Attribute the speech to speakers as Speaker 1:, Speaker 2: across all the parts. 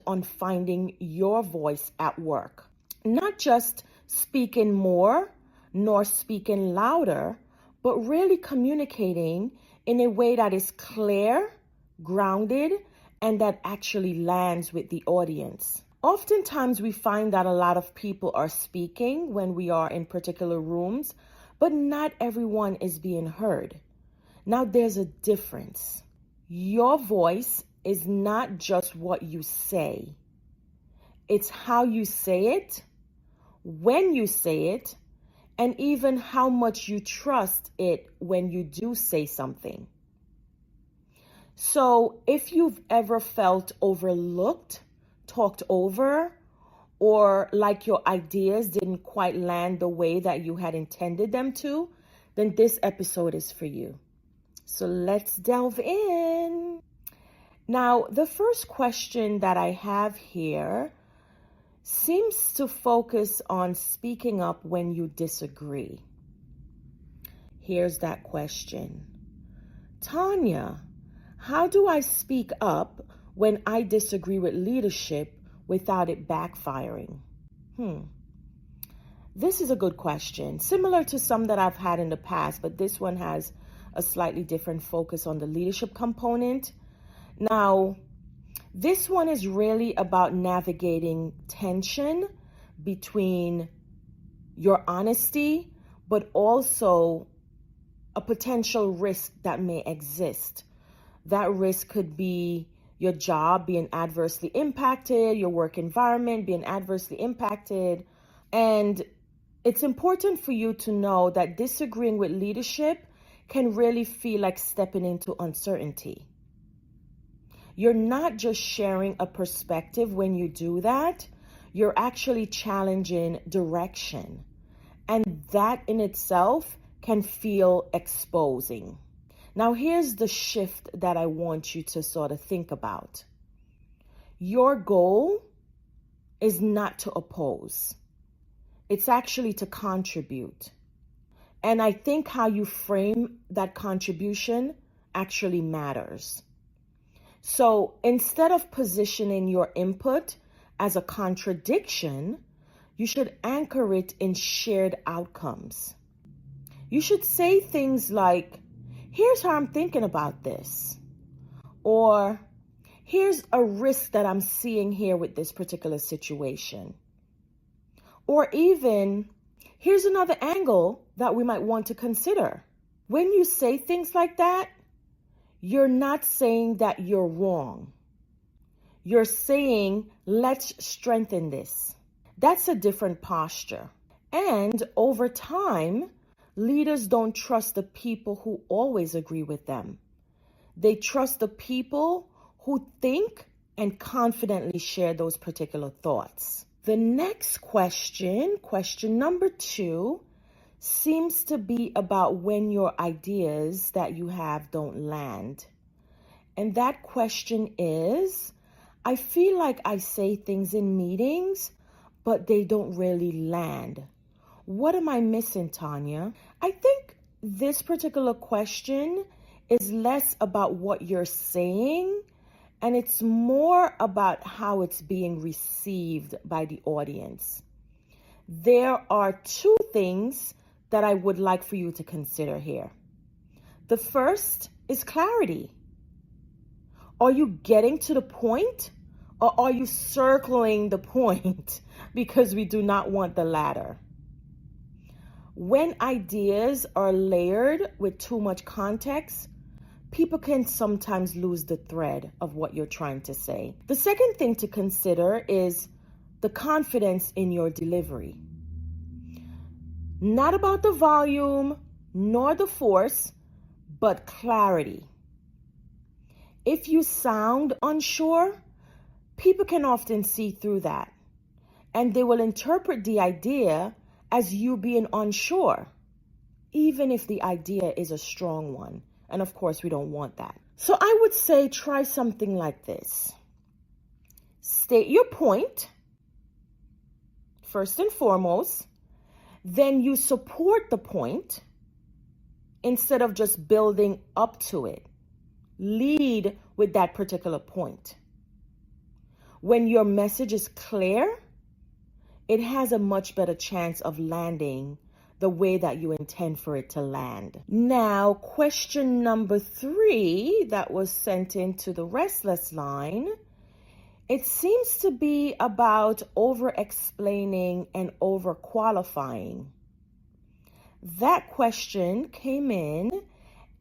Speaker 1: on finding your voice at work. Not just speaking more, nor speaking louder, but really communicating in a way that is clear, grounded, and that actually lands with the audience. Oftentimes we find that a lot of people are speaking when we are in particular rooms, but not everyone is being heard. Now there's a difference. Your voice is not just what you say. It's how you say it, when you say it, and even how much you trust it when you do say something. So if you've ever felt overlooked, talked over, or like your ideas didn't quite land the way that you had intended them to, then this episode is for you. So let's delve in. Now, the first question that I have here seems to focus on speaking up when you disagree. Here's that question. Tonya, how do I speak up when I disagree with leadership without it backfiring? This is a good question, similar to some that I've had in the past, but this one has a slightly different focus on the leadership component. Now, this one is really about navigating tension between your honesty, but also a potential risk that may exist. That risk could be your job being adversely impacted, your work environment being adversely impacted. And it's important for you to know that disagreeing with leadership can really feel like stepping into uncertainty. You're not just sharing a perspective when you do that, you're actually challenging direction. And that in itself can feel exposing. Now, here's the shift that I want you to sort of think about. Your goal is not to oppose. It's actually to contribute. And I think how you frame that contribution actually matters. So instead of positioning your input as a contradiction, you should anchor it in shared outcomes. You should say things like, here's how I'm thinking about this. Or here's a risk that I'm seeing here with this particular situation. Or even, here's another angle that we might want to consider. When you say things like that, you're not saying that you're wrong. You're saying, let's strengthen this. That's a different posture. And over time, leaders don't trust the people who always agree with them. They trust the people who think and confidently share those particular thoughts. The next question number 2, seems to be about when your ideas that you have don't land. And that question is, I feel like I say things in meetings, but they don't really land. What am I missing, Tonya? I think this particular question is less about what you're saying, and it's more about how it's being received by the audience. There are 2 things that I would like for you to consider here. The first is clarity. Are you getting to the point, or are you circling the point? Because we do not want the latter. When ideas are layered with too much context, people can sometimes lose the thread of what you're trying to say. The second thing to consider is the confidence in your delivery. Not about the volume nor the force, but clarity. If you sound unsure, people can often see through that, and they will interpret the idea as you being unsure, even if the idea is a strong one. And of course, we don't want that. So I would say try something like this. State your point, first and foremost. Then you support the point instead of just building up to it. Lead with that particular point. when your message is clear, it has a much better chance of landing the way that you intend for it to land. Now, question number 3 that was sent into the Restless Line, it seems to be about over-explaining and over-qualifying. That question came in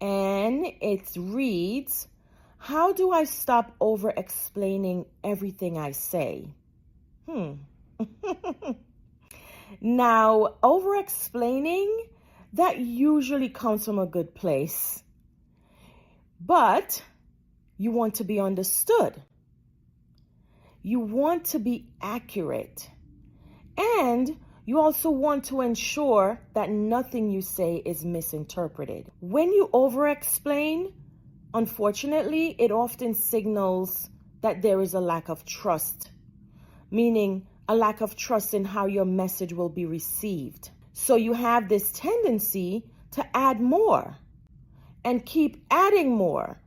Speaker 1: and it reads, how do I stop over-explaining everything I say? Now, over-explaining, that usually comes from a good place. But you want to be understood. You want to be accurate. And you also want to ensure that nothing you say is misinterpreted. When you over-explain, unfortunately, it often signals that there is a lack of trust, meaning a lack of trust in how your message will be received. So you have this tendency to add more and keep adding more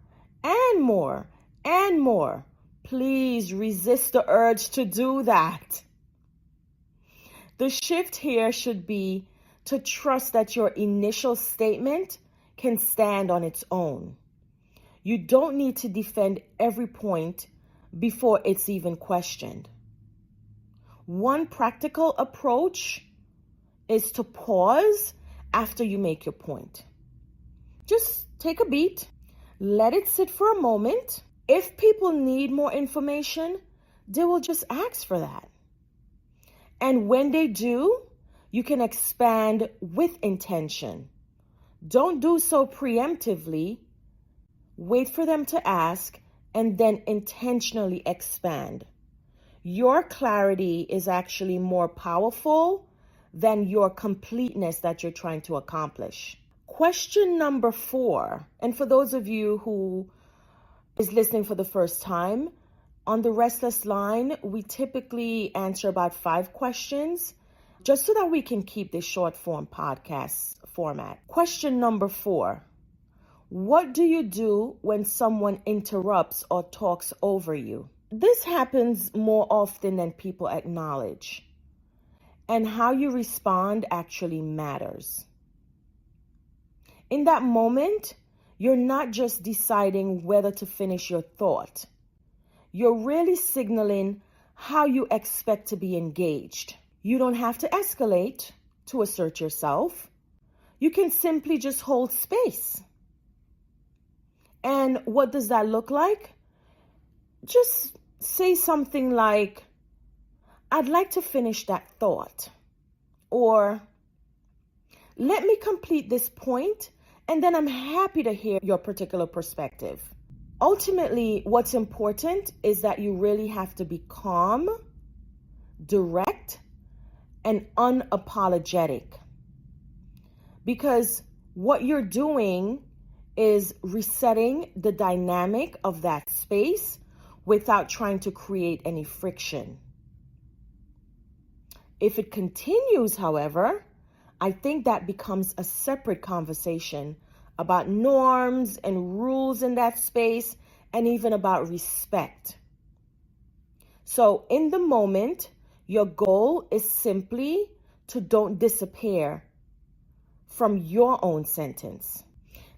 Speaker 1: and more and more. Please resist the urge to do that. The shift here should be to trust that your initial statement can stand on its own. You don't need to defend every point before it's even questioned. One practical approach is to pause after you make your point. Just take a beat, let it sit for a moment. If people need more information, they will just ask for that. And when they do, you can expand with intention. Don't do so preemptively. Wait for them to ask and then intentionally expand. Your clarity is actually more powerful than your completeness that you're trying to accomplish. Question number 4, and for those of you who is listening for the first time, on the Restless Line, we typically answer about 5 questions, just so that we can keep this short form podcast format. Question number 4, what do you do when someone interrupts or talks over you? This happens more often than people acknowledge, and how you respond actually matters. In that moment, you're not just deciding whether to finish your thought. You're really signaling how you expect to be engaged. You don't have to escalate to assert yourself. You can simply just hold space. And what does that look like? Just say something like, I'd like to finish that thought. Or, let me complete this point, and then I'm happy to hear your particular perspective. Ultimately, what's important is that you really have to be calm, direct, and unapologetic. Because what you're doing is resetting the dynamic of that space without trying to create any friction. If it continues, however, I think that becomes a separate conversation about norms and rules in that space, and even about respect. So in the moment, your goal is simply to don't disappear from your own sentence.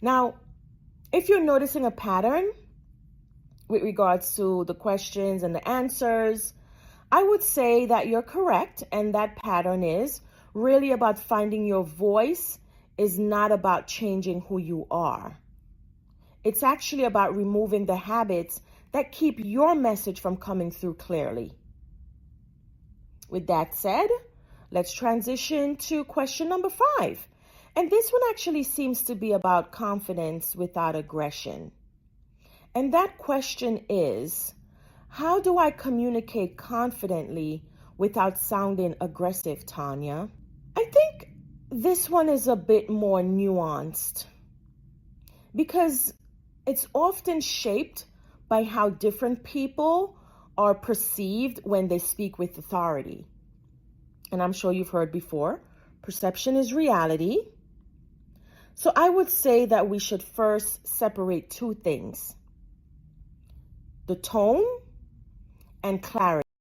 Speaker 1: Now, if you're noticing a pattern with regards to the questions and the answers, I would say that you're correct, and that pattern is really about finding your voice, is not about changing who you are. It's actually about removing the habits that keep your message from coming through clearly. With that said, let's transition to question number 5. And this one actually seems to be about confidence without aggression. And that question is, how do I communicate confidently without sounding aggressive, Tonya? I think this one is a bit more nuanced because it's often shaped by how different people are perceived when they speak with authority. And I'm sure you've heard before, perception is reality. So I would say that we should first separate 2 things: the tone and clarity.